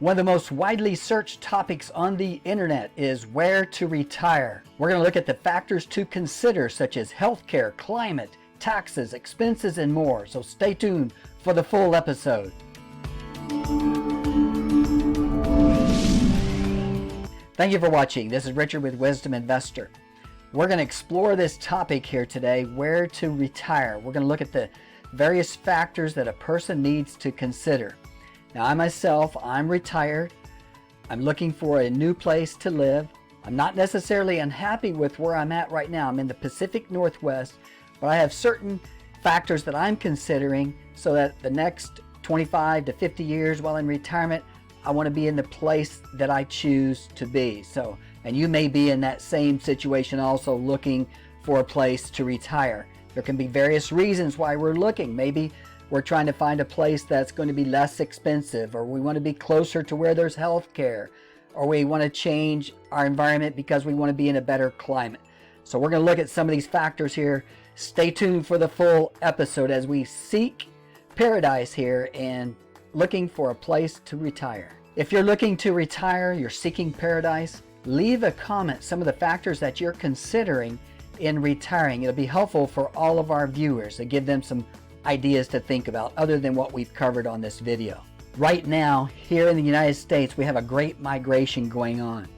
One of the most widely searched topics on the internet is where to retire. We're going to look at the factors to consider such as healthcare, climate, taxes, expenses, and more. So stay tuned for the full episode. Thank you for watching. This is Richard with Wisdom Investor. We're going to explore this topic here today, where to retire. We're going to look at the various factors that a person needs to consider. Now, I'm retired. I'm looking for a new place to live. I'm not necessarily unhappy with where I'm at right now. I'm in the Pacific Northwest, but I have certain factors that I'm considering so that the next 25 to 50 years while in retirement, I want to be in the place that I choose to be. And you may be in that same situation also, looking for a place to retire. There can be various reasons why we're looking. Maybe we're trying to find a place that's going to be less expensive, or we want to be closer to where there's health care, or we want to change our environment because we want to be in a better climate. So we're going to look at some of these factors here. Stay tuned for the full episode as we seek paradise here and looking for a place to retire. If you're looking to retire, you're seeking paradise, leave a comment, some of the factors that you're considering in retiring. It'll be helpful for all of our viewers to give them some ideas to think about other than what we've covered on this video. Right now, here in the United States, we have a great migration going on.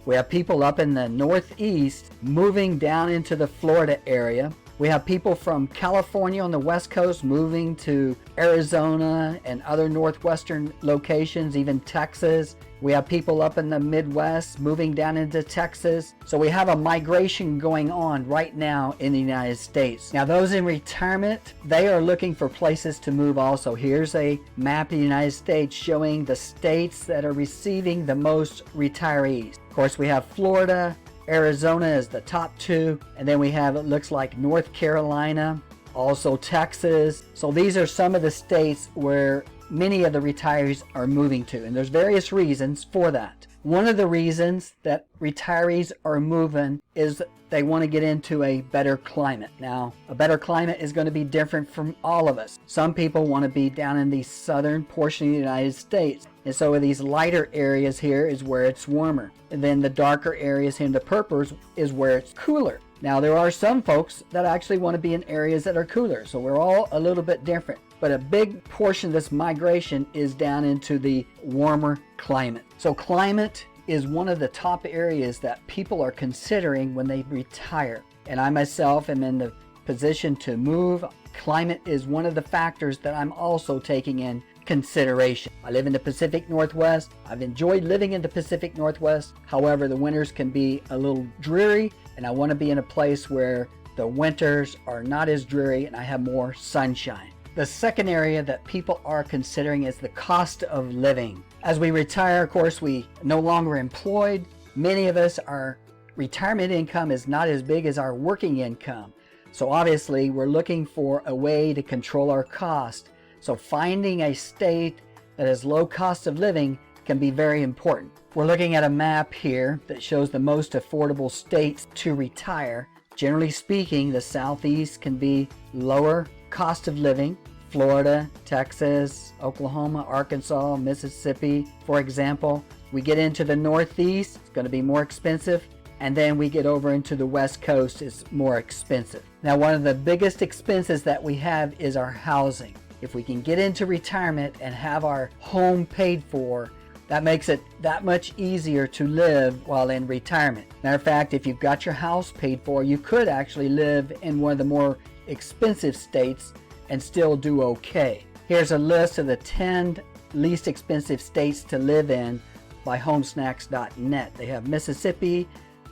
We have people up in the Northeast moving down into the Florida area. We have people from California on the West Coast moving to Arizona and other Northwestern locations, even Texas. We have people up in the Midwest moving down into Texas. So we have a migration going on right now in the United States. Now, those in retirement, they are looking for places to move also. Here's a map of the United States showing the states that are receiving the most retirees. Of course, we have Florida, Arizona is the top two, and then we have, it looks like, North Carolina, also Texas. So these are some of the states where many of the retirees are moving to, and there's various reasons for that. One of the reasons that retirees are moving is they want to get into a better climate. Now, a better climate is going to be different from all of us. Some people want to be down in the southern portion of the United States. And so in these lighter areas here is where it's warmer. And then the darker areas here in the purples is where it's cooler. Now, there are some folks that actually want to be in areas that are cooler. So we're all a little bit different. But a big portion of this migration is down into the warmer climate. So climate is one of the top areas that people are considering when they retire. And I myself am in the position to move. Climate is one of the factors that I'm also taking in consideration. I live in the Pacific Northwest. I've enjoyed living in the Pacific Northwest. However, the winters can be a little dreary, and I want to be in a place where the winters are not as dreary and I have more sunshine. The second area that people are considering is the cost of living. As we retire, of course, we no longer employed. Many of us, our retirement income is not as big as our working income. So obviously, we're looking for a way to control our cost. So finding a state that has low cost of living can be very important. We're looking at a map here that shows the most affordable states to retire. Generally speaking, the Southeast can be lower cost of living. Florida, Texas, Oklahoma, Arkansas, Mississippi, for example. We get into the Northeast, it's going to be more expensive. And then we get over into the West Coast, it's more expensive. Now, one of the biggest expenses that we have is our housing. If we can get into retirement and have our home paid for, that makes it that much easier to live while in retirement. Matter of fact, if you've got your house paid for, you could actually live in one of the more expensive states and still do okay. Here's a list of the 10 least expensive states to live in by homesnacks.net. They have Mississippi,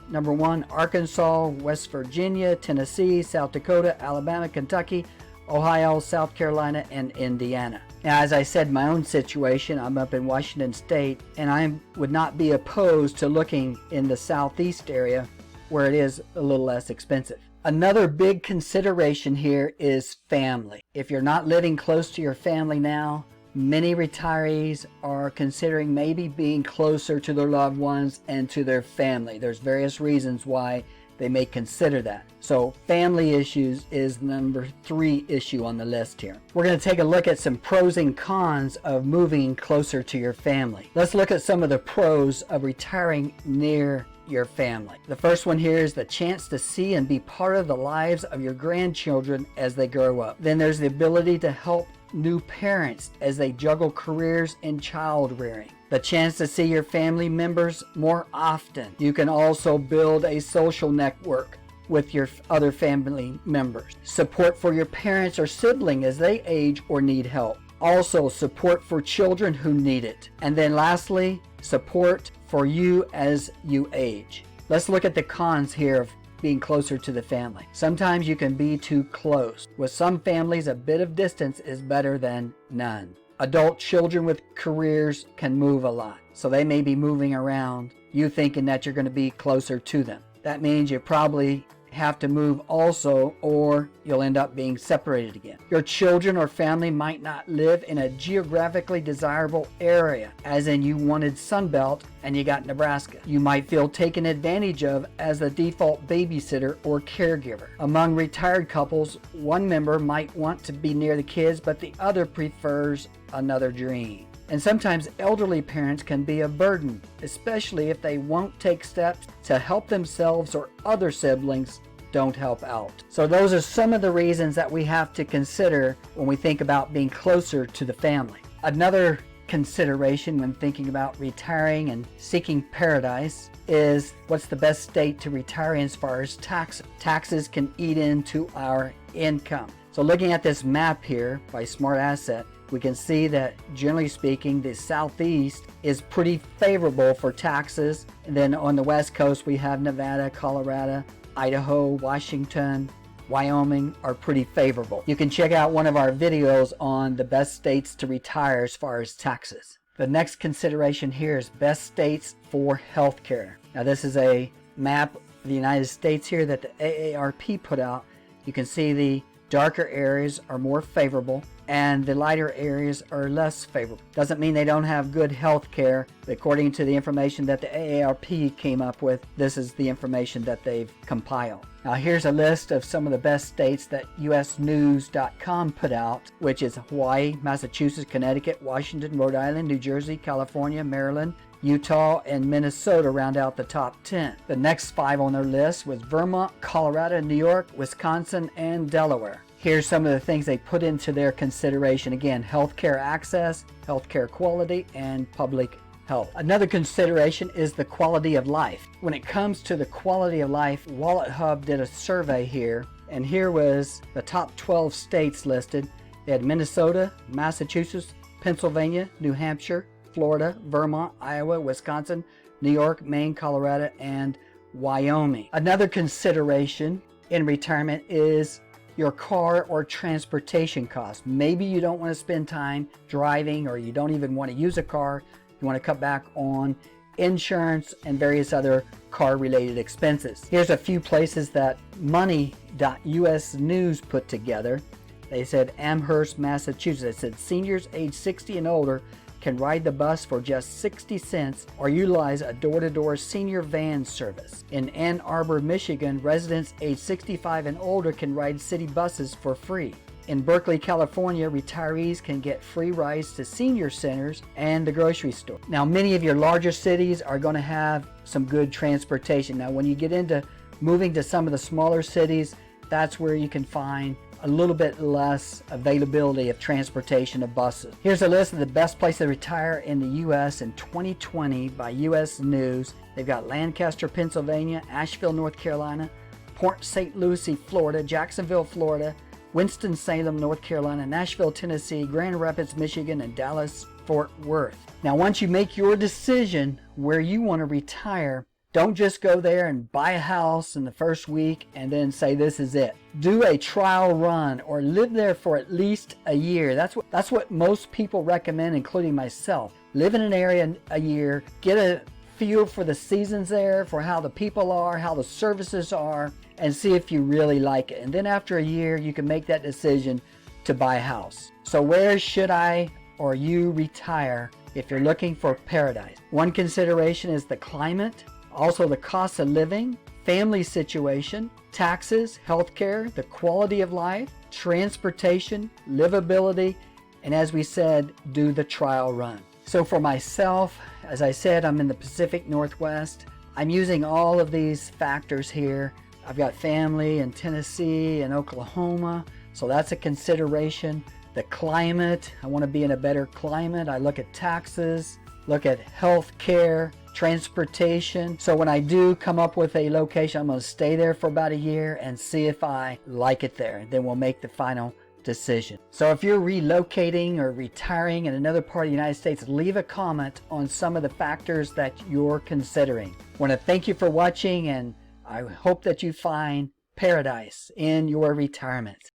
number 1, Arkansas, West Virginia, Tennessee, South Dakota, Alabama, Kentucky, Ohio, South Carolina, and Indiana. Now, as I said, my own situation, I'm up in Washington State, and I would not be opposed to looking in the Southeast area where it is a little less expensive. Another big consideration here is family. If you're not living close to your family now, many retirees are considering maybe being closer to their loved ones and to their family. There's various reasons why they may consider that. So family issues is number 3 issue on the list here. We're going to take a look at some pros and cons of moving closer to your family. Let's look at some of the pros of retiring near your family. The first one here is the chance to see and be part of the lives of your grandchildren as they grow up. Then there's the ability to help new parents as they juggle careers and child rearing. The chance to see your family members more often. You can also build a social network with your other family members. Support for your parents or sibling as they age or need help. Also, support for children who need it. And then lastly, support for you as you age. Let's look at the cons here of being closer to the family. Sometimes you can be too close. With some families, a bit of distance is better than none. Adult children with careers can move a lot, so they may be moving around, you thinking that you're going to be closer to them. That means you probably have to move also, or you'll end up being separated again. Your children or family might not live in a geographically desirable area, as in you wanted Sunbelt and you got Nebraska. You might feel taken advantage of as the default babysitter or caregiver. Among retired couples, one member might want to be near the kids, but the other prefers another dream. And sometimes elderly parents can be a burden, especially if they won't take steps to help themselves or other siblings don't help out. So those are some of the reasons that we have to consider when we think about being closer to the family. Another consideration when thinking about retiring and seeking paradise is what's the best state to retire in as far as taxes. Taxes can eat into our income. So looking at this map here by Smart Asset, we can see that generally speaking, the Southeast is pretty favorable for taxes. And then on the West Coast, we have Nevada, Colorado, Idaho, Washington, Wyoming are pretty favorable. You can check out one of our videos on the best states to retire as far as taxes. The next consideration here is best states for healthcare. Now this is a map of the United States here that the AARP put out. You can see the darker areas are more favorable and the lighter areas are less favorable. Doesn't mean they don't have good health care. According to the information that the AARP came up with, this is the information that they've compiled. Now here's a list of some of the best states that usnews.com put out, which is Hawaii, Massachusetts, Connecticut, Washington, Rhode Island, New Jersey, California, Maryland, Utah, and Minnesota round out the top 10. The next 5 on their list was Vermont, Colorado, New York, Wisconsin, and Delaware. Here's some of the things they put into their consideration. Again, healthcare access, healthcare quality, and public health. Another consideration is the quality of life. When it comes to the quality of life, Wallet Hub did a survey here, and here was the top 12 states listed. They had Minnesota, Massachusetts, Pennsylvania, New Hampshire, Florida, Vermont, Iowa, Wisconsin, New York, Maine, Colorado, and Wyoming. Another consideration in retirement is your car or transportation costs. Maybe you don't want to spend time driving, or you don't even want to use a car. You want to cut back on insurance and various other car related expenses. Here's a few places that money.us news put together. They said Amherst, Massachusetts. It said seniors age 60 and older can ride the bus for just 60 cents or utilize a door-to-door senior van service. In Ann Arbor, Michigan, residents age 65 and older can ride city buses for free. In Berkeley, California, retirees can get free rides to senior centers and the grocery store. Now, many of your larger cities are going to have some good transportation. Now, when you get into moving to some of the smaller cities, that's where you can find a little bit less availability of transportation of buses. Here's a list of the best places to retire in the U.S. in 2020 by U.S. News. They've got Lancaster, Pennsylvania, Asheville, North Carolina, Port St. Lucie, Florida, Jacksonville, Florida, Winston-Salem, North Carolina, Nashville, Tennessee, Grand Rapids, Michigan, and Dallas, Fort Worth. Now, once you make your decision where you want to retire, don't just go there and buy a house in the first week and then say this is it. Do a trial run or live there for at least a year. That's what most people recommend, including myself. Live in an area a year, get a feel for the seasons there, for how the people are, how the services are, and see if you really like it. And then after a year, you can make that decision to buy a house. So where should I or you retire if you're looking for paradise? One consideration is the climate. Also the cost of living, family situation, taxes, healthcare, the quality of life, transportation, livability, and as we said, do the trial run. So for myself, as I said, I'm in the Pacific Northwest. I'm using all of these factors here. I've got family in Tennessee and Oklahoma, so that's a consideration. The climate, I want to be in a better climate. I look at taxes, look at health care, transportation. So when I do come up with a location, I'm going to stay there for about a year and see if I like it there. Then we'll make the final decision. So if you're relocating or retiring in another part of the United States, leave a comment on some of the factors that you're considering. I want to thank you for watching, and I hope that you find paradise in your retirement.